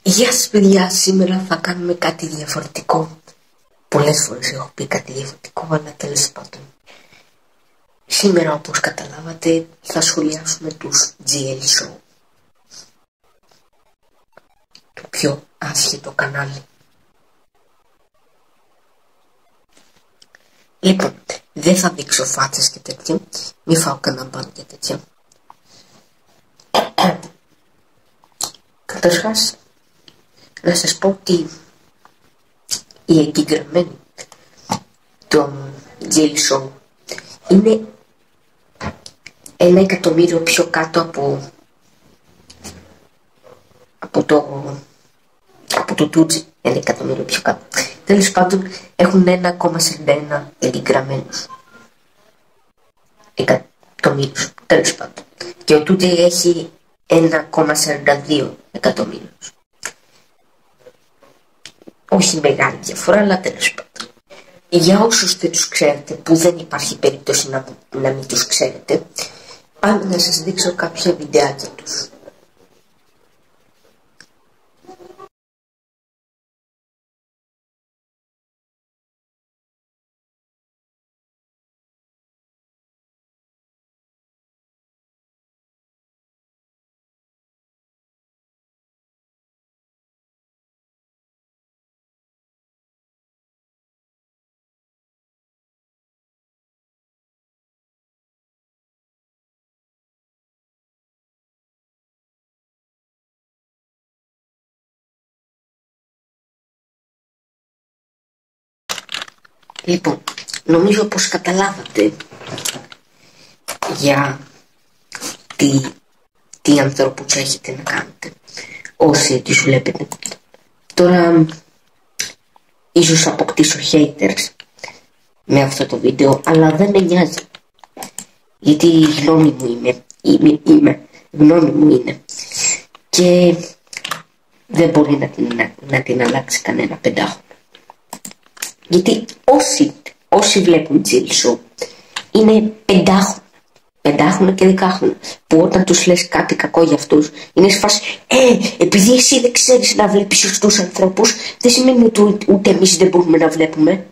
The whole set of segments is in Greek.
Γεια σας παιδιά, σήμερα θα κάνουμε κάτι διαφορετικό. Πολλές φορές έχω πει κάτι διαφορετικό, αλλά τέλος πάντων. Σήμερα, όπως καταλάβατε, θα σχολιάσουμε τους GL Show. Το πιο άσχετο κανάλι. Λοιπόν, δεν θα δείξω φάτσες και τέτοια, μη φάω κανένα μπαν και τέτοια. Καταρχάς, να σας πω ότι οι εγγεγραμμένοι των GL Show είναι 1.000.000 πιο κάτω από το Τούτζι, 1.000.000 πιο κάτω. Τέλος πάντων, έχουν 1,41 εγγεγραμμένους εκατομμύριους, τέλος πάντων. Και ο Τούτζι έχει 1,42 εκατομμύριους. Όχι μεγάλη διαφορά, αλλά τέλος πάντων. Για όσους δεν τους ξέρετε, που δεν υπάρχει περίπτωση να μην τους ξέρετε, πάμε να σας δείξω κάποια βιντεάκια τους. Λοιπόν, νομίζω πως καταλάβατε για τι ανθρώπους έχετε να κάνετε όσοι τους βλέπετε. Τώρα ίσως αποκτήσω haters με αυτό το βίντεο, αλλά δεν με νοιάζει, γιατί η γνώμη μου είναι και δεν μπορεί να την αλλάξει κανένα πεντάχωνο. Γιατί όσοι βλέπουν GL Show είναι πεντάχρονα και δεκάχρονα, που όταν τους λες κάτι κακό για αυτούς είναι σε φάση επειδή εσύ δεν ξέρεις να βλέπεις σωστούς ανθρώπους, δεν σημαίνει ότι ούτε εμείς δεν μπορούμε να βλέπουμε.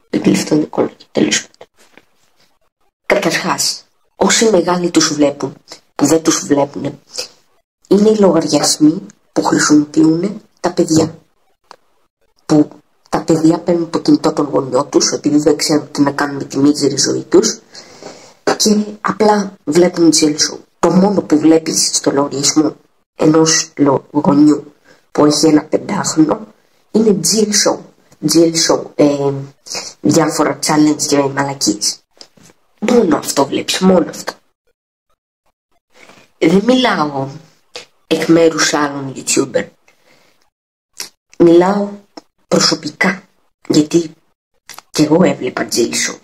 Δεν κλειφτώ Νικόλα, τέλος πάντων. Καταρχάς, όσοι μεγάλοι τους βλέπουν, που δεν τους βλέπουν, είναι οι λογαριασμοί που χρησιμοποιούν τα παιδιά. Που τα παιδιά παίρνουν το κινητό των γονιών τους, επειδή δεν ξέρουν τι να κάνουν με τη μίζερη ζωή τους, και απλά βλέπουν GL Show. Το μόνο που βλέπεις στο λογαριασμό ενός γονιού που έχει ένα πεντάχρονο είναι GL Show, διάφορα challenge και μαλακίες. Μόνο αυτό βλέπεις, μόνο αυτό. Δεν μιλάω εκ μέρους άλλων YouTuber. Μιλάω προσωπικά, γιατί και εγώ έβλεπα GL Show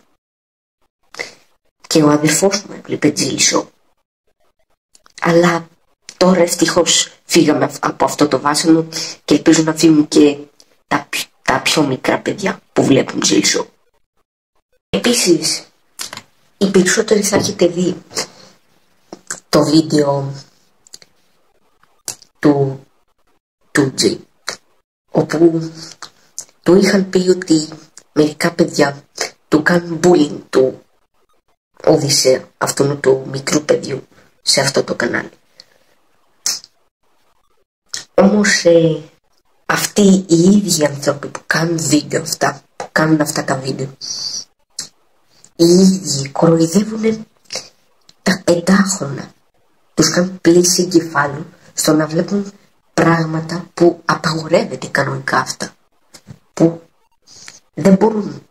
και ο αδερφός μου έβλεπε GL Show, αλλά τώρα ευτυχώς φύγαμε από αυτό το βάσανο και ελπίζω να φύγουν και τα πιο μικρά παιδιά που βλέπουν GL Show. Επίσης, οι περισσότεροι θα έχετε δει το βίντεο του G, όπου του είχαν πει ότι μερικά παιδιά του κάνουν bullying του Οδυσσέα, αυτού του μικρού παιδιού, σε αυτό το κανάλι. Όμως αυτοί οι ίδιοι άνθρωποι που κάνουν βίντεο αυτά, που κάνουν αυτά τα βίντεο, οι ίδιοι κοροϊδεύουν τα πεντάχρονα. Τους κάνουν πλήση εγκεφάλου στο να βλέπουν πράγματα που απαγορεύεται κανονικά αυτά, που δεν μπορούν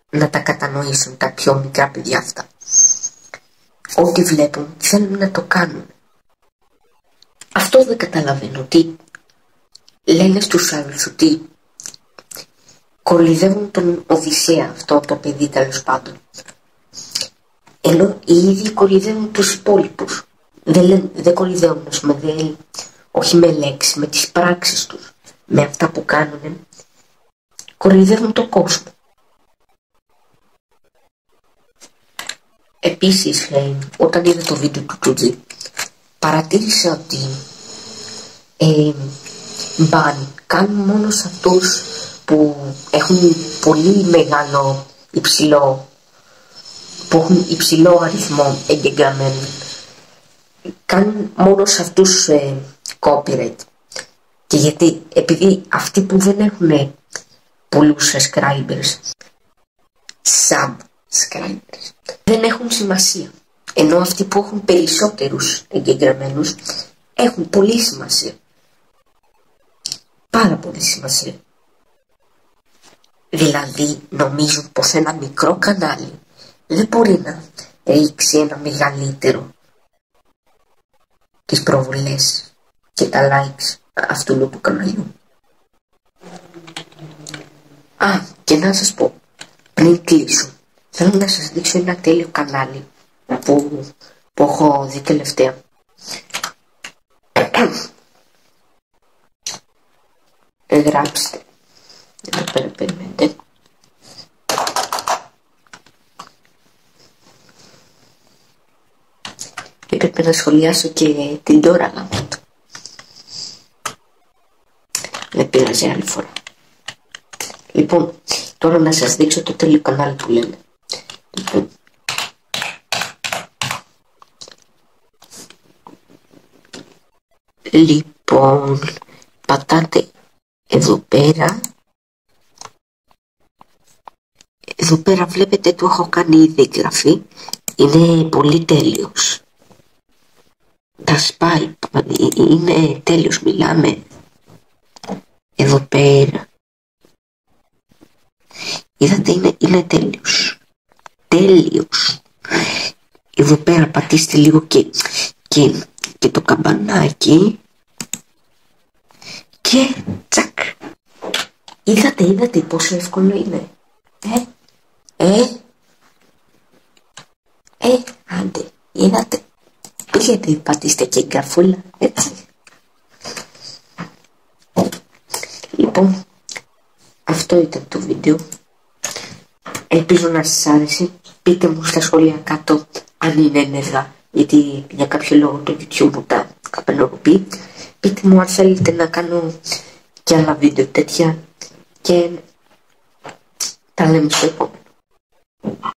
να τα κατανοήσουν τα πιο μικρά παιδιά αυτά. Ό,τι βλέπουν θέλουν να το κάνουν. Αυτό δεν καταλαβαίνω, ότι λένε στους άλλους ότι κοροϊδεύουν τον Οδυσσέα, αυτό το παιδί τέλος πάντων, ενώ οι ίδιοι κοροϊδεύουν τους υπόλοιπους. Δεν κοροϊδεύουν, όχι με λέξεις, με τις πράξεις τους, με αυτά που κάνουν, κοροϊδεύουν τον κόσμο. Επίσης, όταν είδα το βίντεο του Τούτζι, παρατήρησα ότι μπαν. Κάνουν μόνο σε αυτούς που έχουν πολύ μεγάλο που έχουν υψηλό αριθμό εγγεγραμμένων. Κάνουν μόνο σε αυτούς copyright. Και γιατί, επειδή αυτοί που δεν έχουν πολλούς subscribers δεν έχουν σημασία. Ενώ αυτοί που έχουν περισσότερους εγγεγραμμένους έχουν πολύ σημασία. Πάρα πολύ σημασία. Δηλαδή νομίζουν πως ένα μικρό κανάλι δεν μπορεί να ρίξει ένα μεγαλύτερο τις προβολές και τα likes αυτού του καναλιού. Και να σας πω, πριν κλείσω, θέλω να σας δείξω ένα τέλειο κανάλι που έχω δει τελευταία. Γράψτε. Εδώ πέρα περιμένετε. Έπρεπε να σχολιάσω και την Dora Lamotte. Δεν πειράζει, άλλη φορά. Λοιπόν, τώρα να σας δείξω το τέλειο κανάλι που λένε. Λοιπόν, πατάτε εδώ πέρα. Εδώ πέρα βλέπετε το έχω κάνει ήδη εγγραφή. Είναι πολύ τέλειος. Τα σπάει. Είναι τέλειος, μιλάμε. Εδώ πέρα. Είδατε, είναι τέλειος. Τέλειος. Εδώ πέρα πατήστε λίγο και το καμπανάκι. Και τσακ. Είδατε πόσο εύκολο είναι. Άντε, είδατε. Πήγαινε, πατήστε και γκαρφούλα, έτσι. Λοιπόν, αυτό ήταν το βίντεο. Ελπίζω να σας άρεσε. Πείτε μου στα σχόλια κάτω αν είναι ενεργά, γιατί για κάποιο λόγο το YouTube μου τα απενεργοποιεί. Πείτε μου αν θέλετε να κάνω και άλλα βίντεο τέτοια και τα λέμε στο επόμενο.